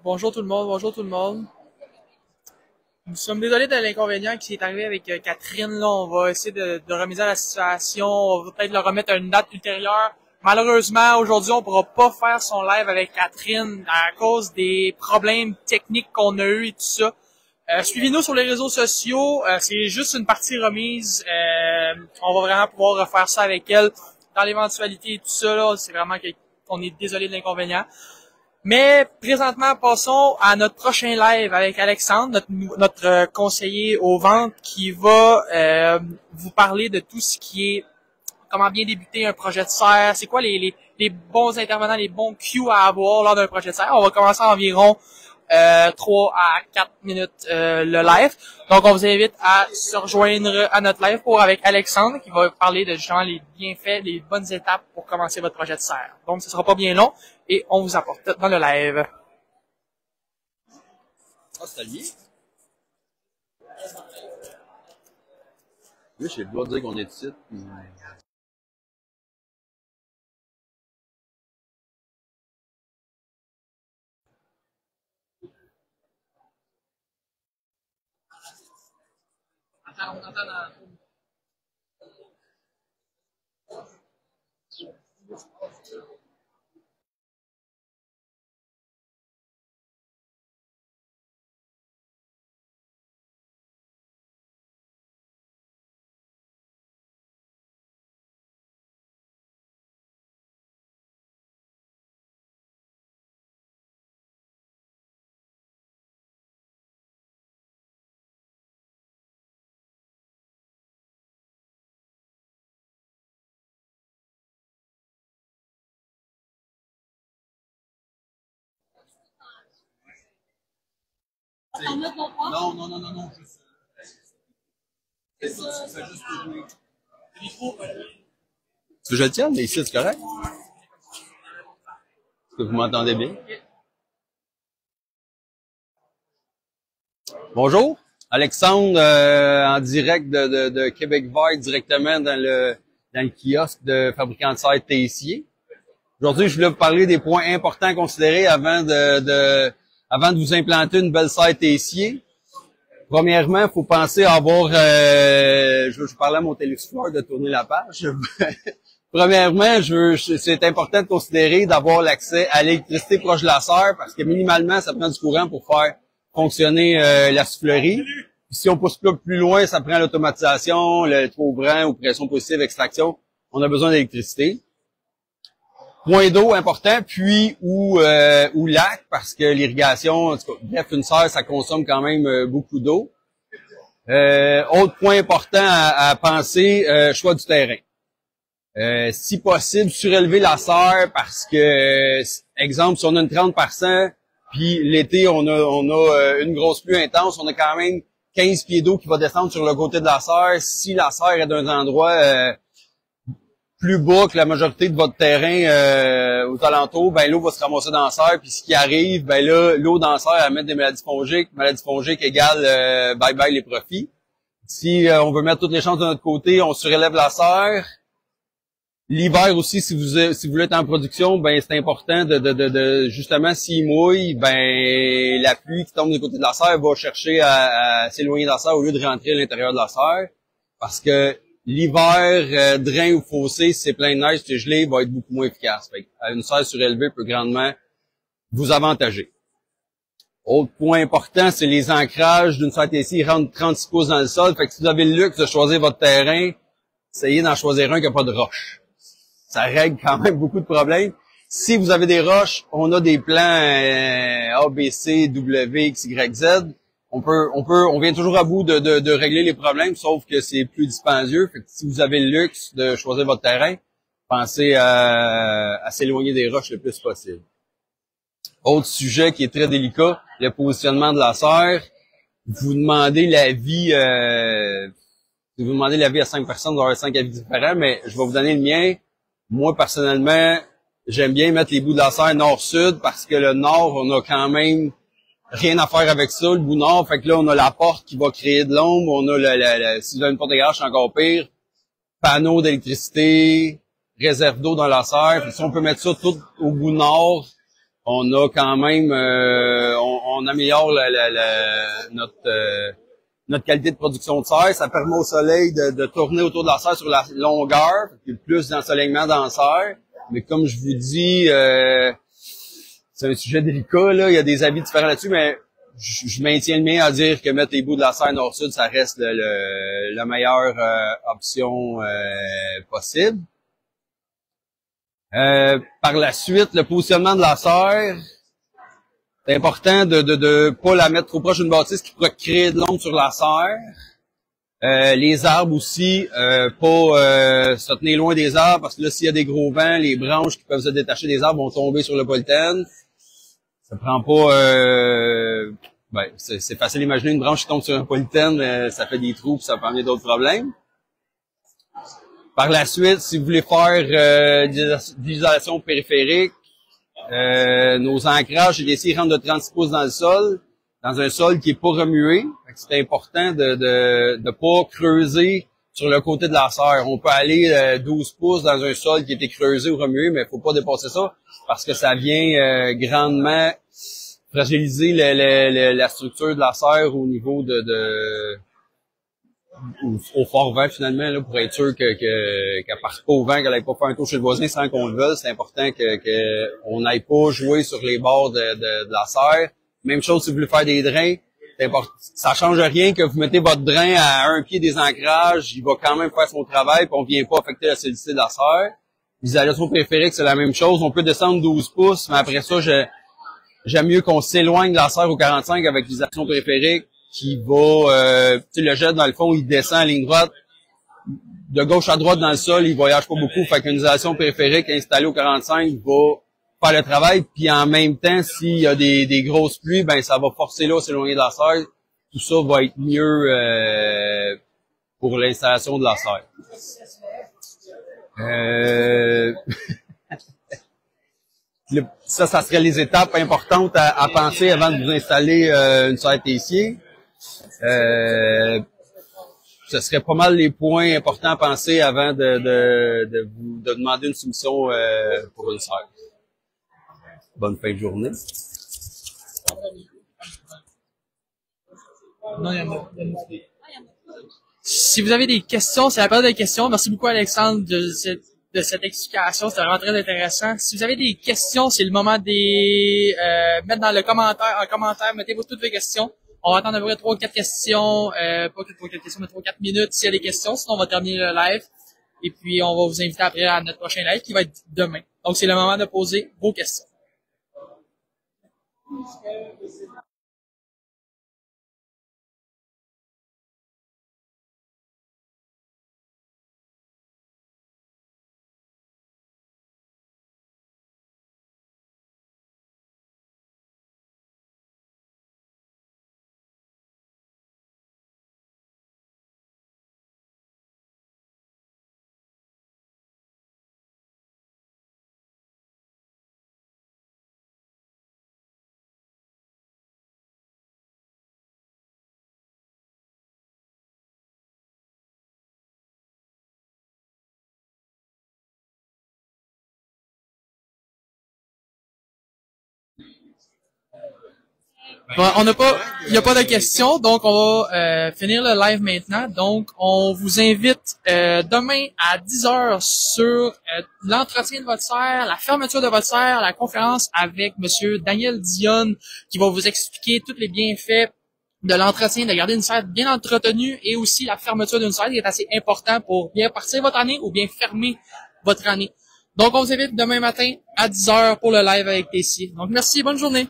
Bonjour tout le monde, bonjour tout le monde. Nous sommes désolés de l'inconvénient qui est arrivé avec Catherine. Là, on va essayer de remédier à la situation. On va peut-être le remettre à une date ultérieure. Malheureusement, aujourd'hui, on pourra pas faire son live avec Catherine à cause des problèmes techniques qu'on a eu et tout ça. Suivez-nous sur les réseaux sociaux. C'est juste une partie remise. On va vraiment pouvoir refaire ça avec elle dans l'éventualité et tout ça. Là, c'est vraiment qu'on est désolé de l'inconvénient. Mais présentement, passons à notre prochain live avec Alexandre, notre conseiller aux ventes, qui va vous parler de tout ce qui est comment bien débuter un projet de serre, c'est quoi les bons intervenants, les bons cues à avoir lors d'un projet de serre. On va commencer à environ 3 à 4 minutes le live. Donc, on vous invite à se rejoindre à notre live avec Alexandre qui va parler de justement les bienfaits, les bonnes étapes pour commencer votre projet de serre. Donc, ce sera pas bien long et on vous apporte dans le live. Ah, c'est lié? Oui, j'ai le droit de dire qu'on est ici. Non, non, non, non, non. C'est ça, tu fais juste jouer. Tu veux que je le tienne? Mais ici, c'est correct? Est-ce que vous m'entendez bien? Bonjour, Alexandre, en direct de Québec Vert, directement dans le kiosque de fabricant de serre Tessier. Aujourd'hui, je voulais vous parler des points importants à considérer avant de vous implanter une belle serre Tessier. Premièrement, il faut penser à avoir... je parlais à mon téléviseur de tourner la page. Premièrement, c'est important de considérer d'avoir l'accès à l'électricité proche de la serre parce que minimalement, ça prend du courant pour faire fonctionner la soufflerie. Puis, si on pousse plus loin, ça prend l'automatisation, le trop-brand ou pression positive, extraction. On a besoin d'électricité. Point d'eau important, puits ou lac, parce que l'irrigation, bref, une serre, ça consomme quand même beaucoup d'eau. Autre point important à penser, choix du terrain. Si possible, surélever la serre parce que, exemple, si on a une 30%, puis l'été, on a une grosse pluie intense, on a quand même 15 pieds d'eau qui va descendre sur le côté de la serre. Si la serre est dans un endroit plus bas que la majorité de votre terrain aux alentours, ben l'eau va se ramasser dans la serre, puis ce qui arrive, ben là, l'eau dans la serre, elle met des maladies fongiques égale bye bye les profits. Si on veut mettre toutes les chances de notre côté, on surélève la serre. L'hiver aussi, si vous voulez être en production, ben c'est important de justement s'il mouille, ben la pluie qui tombe du côté de la serre va chercher à s'éloigner de la serre au lieu de rentrer à l'intérieur de la serre, parce que l'hiver, drain ou fossé, si c'est plein de neige, c'est gelé, va être beaucoup moins efficace. Fait une serre surélevée peut grandement vous avantager. Autre point important, c'est les ancrages d'une serre Tessier. Ils rentrent 36 pouces dans le sol. Fait que si vous avez le luxe de choisir votre terrain, essayez d'en choisir un qui n'a pas de roche. Ça règle quand même beaucoup de problèmes. Si vous avez des roches, on a des plans A, B, C, W, X, Y, Z. On vient toujours à bout de régler les problèmes, sauf que c'est plus dispendieux. Fait que si vous avez le luxe de choisir votre terrain, pensez à s'éloigner des roches le plus possible. Autre sujet qui est très délicat, le positionnement de la serre. Vous demandez l'avis, si vous demandez l'avis à 5 personnes, vous aurez 5 avis différents, mais je vais vous donner le mien. Moi, personnellement, j'aime bien mettre les bouts de la serre nord-sud parce que le nord, on a quand même rien à faire avec ça, le bout nord. Fait que là, on a la porte qui va créer de l'ombre. On a si vous avez une porte de garage, c'est encore pire. Panneaux d'électricité, réserve d'eau dans la serre. Puis si on peut mettre ça tout au bout nord, on a quand même, on améliore notre qualité de production de serre. Ça permet au soleil de tourner autour de la serre sur la longueur, il y a plus d'ensoleillement dans la serre. Mais comme je vous dis, c'est un sujet délicat, là. Il y a des avis différents là-dessus, mais je maintiens le mien à dire que mettre les bouts de la serre nord-sud, ça reste la meilleure option possible. Par la suite, le positionnement de la serre, c'est important de pas la mettre trop proche d'une bâtisse qui pourrait créer de l'ombre sur la serre. Les arbres aussi, pas se tenir loin des arbres, parce que là, s'il y a des gros vents, les branches qui peuvent se détacher des arbres vont tomber sur le polytène. Ça prend pas... c'est facile d'imaginer une branche qui tombe sur un polytène, ça fait des trous, puis ça peut amener d'autres problèmes. Par la suite, si vous voulez faire de l'isolation périphérique, nos ancrages, ils rentrent de 36 pouces dans le sol, dans un sol qui est pas remué. C'est important de pas creuser sur le côté de la serre. On peut aller 12 pouces dans un sol qui a été creusé ou remué, mais il faut pas dépasser ça parce que ça vient grandement fragiliser la structure de la serre au niveau au fort vent finalement, là, pour être sûr qu'elle parte pas au vent, qu'elle n'aille pas faire un tour chez le voisin sans qu'on le veuille. C'est important qu'on n'aille pas jouer sur les bords de la serre. Même chose si vous voulez faire des drains. Ça change rien que vous mettez votre drain à un pied des ancrages, il va quand même faire son travail, puis on vient pas affecter la solidité de la serre. L'isolation périphérique, c'est la même chose. On peut descendre 12 pouces, mais après ça, j'aime mieux qu'on s'éloigne de la serre au 45 avec l'isolation périphérique qui va, le jet dans le fond, il descend en ligne droite. De gauche à droite dans le sol, il voyage pas beaucoup. Fait qu'une isolation périphérique installée au 45 va faire le travail. Puis en même temps, s'il y a des grosses pluies, ben ça va forcer l'eau à s'éloigner de la serre. Tout ça va être mieux pour l'installation de la serre. Ça serait les étapes importantes à penser avant de vous installer une serre tessier. Ce serait pas mal les points importants à penser avant de vous demander une soumission pour une serre. Bonne fin de journée. Non, il y en a. Si vous avez des questions, c'est la période des questions. Merci beaucoup Alexandre de cette explication, c'était vraiment très intéressant. Si vous avez des questions, c'est le moment de mettre dans le commentaire, mettez toutes vos questions. On va attendre à peu près 3 ou 4 questions, pas 3 ou 4 questions, mais 3 ou 4 minutes s'il y a des questions, sinon on va terminer le live. Et puis on va vous inviter après à notre prochain live qui va être demain. Donc c'est le moment de poser vos questions. Bon, il n'y a pas de questions, donc on va finir le live maintenant. Donc, on vous invite demain à 10h sur l'entretien de votre serre, la fermeture de votre serre, la conférence avec Monsieur Daniel Dionne qui va vous expliquer tous les bienfaits de l'entretien, de garder une serre bien entretenue et aussi la fermeture d'une serre qui est assez important pour bien partir votre année ou bien fermer votre année. Donc, on vous invite demain matin à 10h pour le live avec Tessier. Donc, merci, bonne journée.